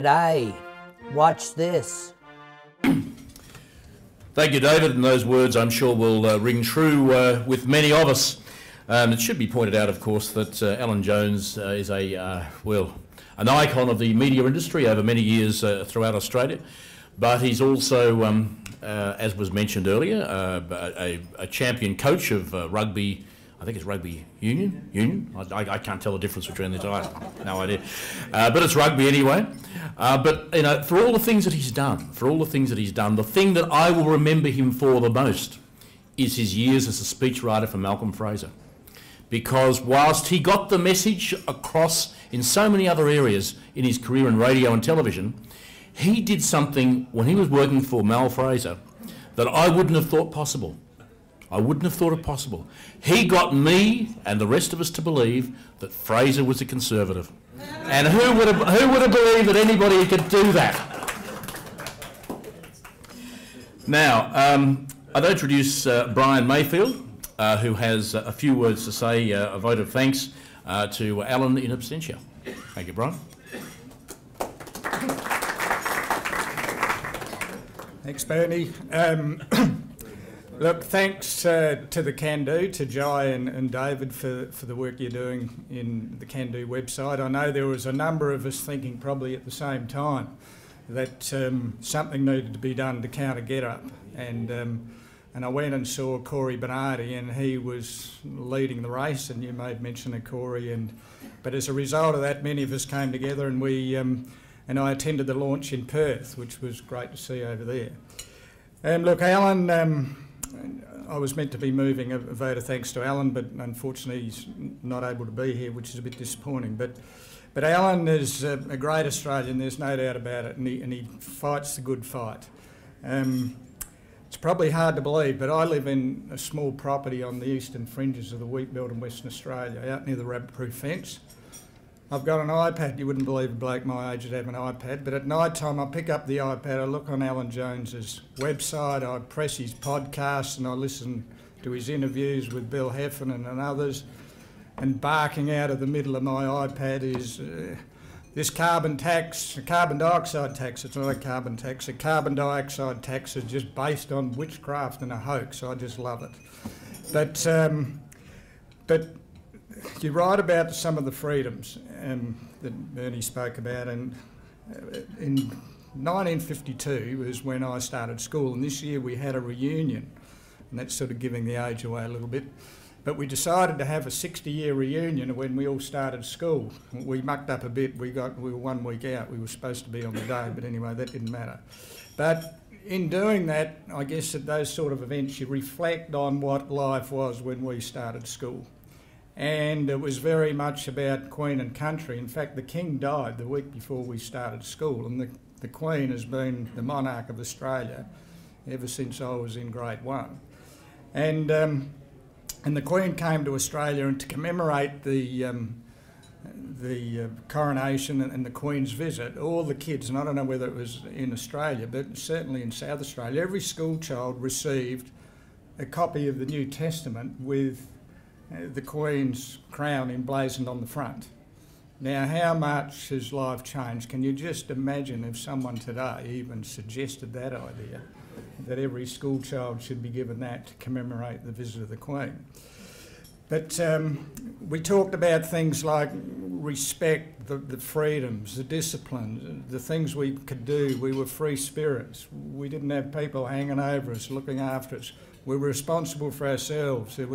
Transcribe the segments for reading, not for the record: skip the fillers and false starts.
G'day, watch this. Thank you, David, and those words I'm sure will ring true with many of us. It should be pointed out, of course, that Alan Jones is an icon of the media industry over many years throughout Australia, but he's also, as was mentioned earlier, a champion coach of rugby. I think it's rugby union. I can't tell the difference between the two. I have no idea, but it's rugby anyway. But you know, for all the things that he's done, the thing that I will remember him for the most is his years as a speechwriter for Malcolm Fraser. Because whilst he got the message across in so many other areas in his career in radio and television, he did something when he was working for Mal Fraser that I wouldn't have thought possible. I wouldn't have thought it possible. He got me and the rest of us to believe that Fraser was a Conservative. And who would have believed that anybody could do that? Now, I'd introduce Brian Mayfield, who has a few words to say, a vote of thanks to Alan in absentia. Thank you, Brian. Thanks, Bernie. Look, thanks to the CANdo, to Jai and David for the work you're doing in the CANdo website. I know there was a number of us thinking probably at the same time that something needed to be done to counter GetUp, and I went and saw Corey Bernardi, and he was leading the race, and you made mention of Corey, but as a result of that, many of us came together, and and I attended the launch in Perth, which was great to see over there. Look, Alan, I was meant to be moving a vote of thanks to Alan, but unfortunately he's not able to be here, which is a bit disappointing. But Alan is a great Australian, there's no doubt about it, and he fights the good fight. It's probably hard to believe, but I live in a small property on the eastern fringes of the wheat belt in Western Australia, out near the rabbit-proof fence. I've got an iPad. You wouldn't believe a bloke my age would have an iPad, but at night time I pick up the iPad, I look on Alan Jones's website, I press his podcasts and I listen to his interviews with Bill Heffernan and others, and barking out of the middle of my iPad is this carbon dioxide tax, it's not a carbon tax, a carbon dioxide tax is just based on witchcraft and a hoax. I just love it. But you're right about some of the freedoms that Bernie spoke about, and in 1952 was when I started school, and this year we had a reunion, and that's sort of giving the age away a little bit. But we decided to have a 60-year reunion when we all started school. We mucked up a bit, we were 1 week out, we were supposed to be on the day, but anyway, that didn't matter. But in doing that, I guess at those sort of events you reflect on what life was when we started school. And it was very much about Queen and country. In fact, the King died the week before we started school, and the Queen has been the monarch of Australia ever since I was in grade 1. And the Queen came to Australia, and to commemorate the coronation and the Queen's visit, all the kids, and I don't know whether it was in Australia, but certainly in South Australia, every school child received a copy of the New Testament with the Queen's crown emblazoned on the front. Now, how much has life changed? Can you just imagine if someone today even suggested that idea, that every school child should be given that to commemorate the visit of the Queen? But we talked about things like respect, the freedoms, the disciplines, the things we could do. We were free spirits. We didn't have people hanging over us, looking after us. We were responsible for ourselves. It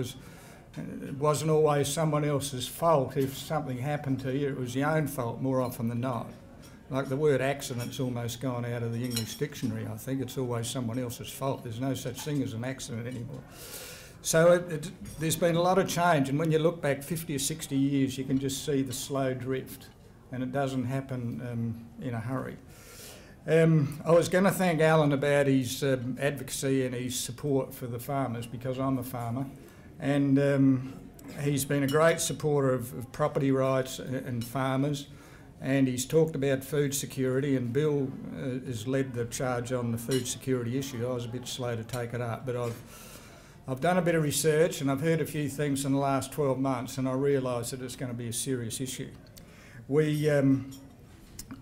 wasn't always someone else's fault. If something happened to you, it was your own fault more often than not. Like the word accident's almost gone out of the English dictionary, I think. It's always someone else's fault. There's no such thing as an accident anymore. So there's been a lot of change, and when you look back 50 or 60 years, you can just see the slow drift, and it doesn't happen in a hurry. I was going to thank Alan about his advocacy and his support for the farmers, because I'm a farmer. And he's been a great supporter of property rights and farmers, and he's talked about food security, and Bill has led the charge on the food security issue. I was a bit slow to take it up, but I've done a bit of research and I've heard a few things in the last 12 months, and I realise that it's going to be a serious issue.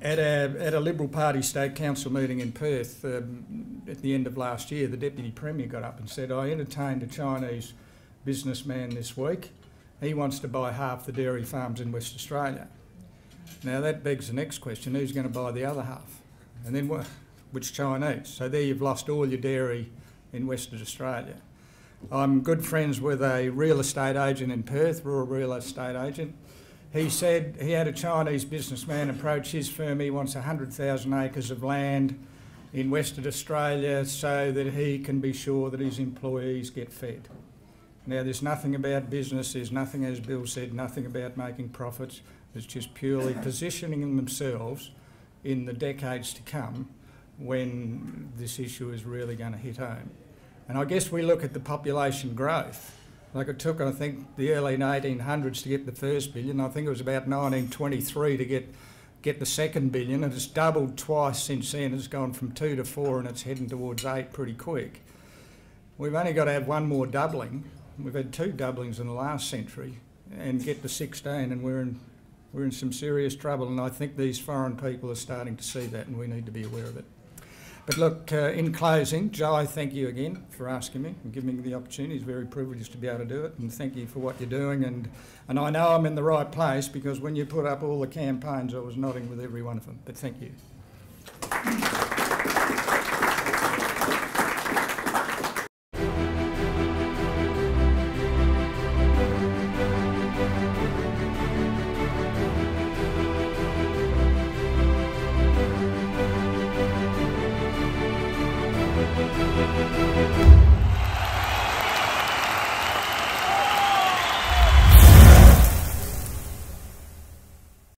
At a Liberal Party State Council meeting in Perth at the end of last year, the Deputy Premier got up and said, I entertained a Chinese businessman this week. He wants to buy half the dairy farms in West Australia. Now that begs the next question, who's going to buy the other half? And then which Chinese? So there you've lost all your dairy in Western Australia. I'm good friends with a real estate agent in Perth, rural real estate agent. He said he had a Chinese businessman approach his firm. He wants 100,000 acres of land in Western Australia so that he can be sure that his employees get fed. Now, there's nothing about business, there's nothing, as Bill said, nothing about making profits. It's just purely positioning themselves in the decades to come when this issue is really going to hit home. And I guess we look at the population growth. Like it took, I think, the early 1800s to get the first billion. I think it was about 1923 to get the second billion, and it's doubled twice since then. It's gone from 2 to 4 and it's heading towards 8 pretty quick. We've only got to have one more doubling. We've had 2 doublings in the last century and get to 16 and we're in some serious trouble, and I think these foreign people are starting to see that and we need to be aware of it. But look, in closing, Jai, thank you again for asking me and giving me the opportunity. It's very privileged to be able to do it, and thank you for what you're doing. And I know I'm in the right place because when you put up all the campaigns, I was nodding with every one of them. But thank you.